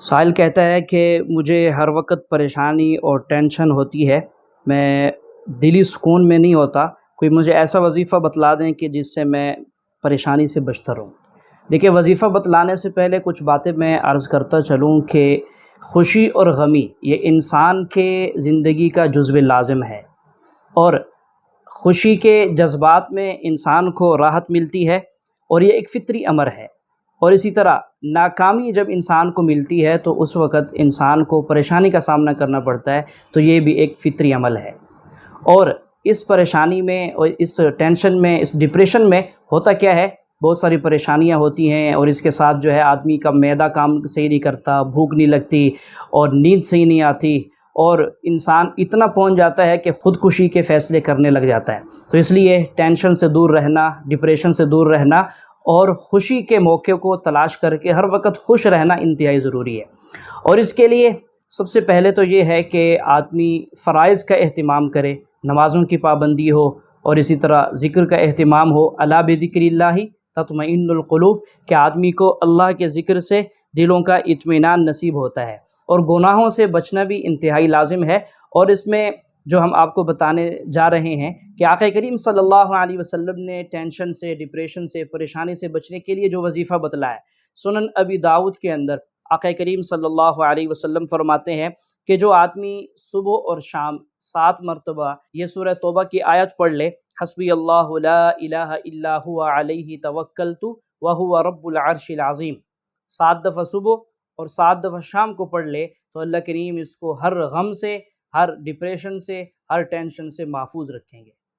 سائل کہتا ہے کہ مجھے ہر وقت پریشانی اور ٹینشن ہوتی ہے، میں دلی سکون میں نہیں ہوتا، کوئی مجھے ایسا وظیفہ بتلا دیں کہ جس سے میں پریشانی سے بچتا رہوں۔ دیکھیے، وظیفہ بتلانے سے پہلے کچھ باتیں میں عرض کرتا چلوں کہ خوشی اور غمی یہ انسان کے زندگی کا جزو لازم ہے، اور خوشی کے جذبات میں انسان کو راحت ملتی ہے اور یہ ایک فطری امر ہے۔ اور اسی طرح ناکامی جب انسان کو ملتی ہے تو اس وقت انسان کو پریشانی کا سامنا کرنا پڑتا ہے، تو یہ بھی ایک فطری عمل ہے۔ اور اس پریشانی میں اور اس ٹینشن میں، اس ڈپریشن میں ہوتا کیا ہے، بہت ساری پریشانیاں ہوتی ہیں، اور اس کے ساتھ جو ہے آدمی کا معدہ کام صحیح نہیں کرتا، بھوک نہیں لگتی اور نیند صحیح نہیں آتی، اور انسان اتنا پہنچ جاتا ہے کہ خودکشی کے فیصلے کرنے لگ جاتا ہے۔ تو اس لیے ٹینشن سے دور رہنا، ڈپریشن سے دور رہنا اور خوشی کے موقع کو تلاش کر کے ہر وقت خوش رہنا انتہائی ضروری ہے۔ اور اس کے لیے سب سے پہلے تو یہ ہے کہ آدمی فرائض کا اہتمام کرے، نمازوں کی پابندی ہو، اور اسی طرح ذکر کا اہتمام ہو۔ الا بذکر اللہ تطمئن القلوب، کہ آدمی کو اللہ کے ذکر سے دلوں کا اطمینان نصیب ہوتا ہے۔ اور گناہوں سے بچنا بھی انتہائی لازم ہے، اور اس میں جو ہم آپ کو بتانے جا رہے ہیں کہ آقا کریم صلی اللہ علیہ وسلم نے ٹینشن سے، ڈپریشن سے، پریشانی سے بچنے کے لیے جو وظیفہ بتلایا ہے، سنن ابی داؤد کے اندر آقا کریم صلی اللہ علیہ وسلم فرماتے ہیں کہ جو آدمی صبح اور شام 7 مرتبہ یہ سورہ توبہ کی آیت پڑھ لے، حسبی اللہ لا الہ الا هو علیہ توکلت وہو رب العرش العظیم، 7 دفعہ صبح اور 7 دفعہ شام کو پڑھ لے، تو اللہ کریم اس کو ہر غم سے، ہر ڈپریشن سے، ہر ٹینشن سے محفوظ رکھیں گے۔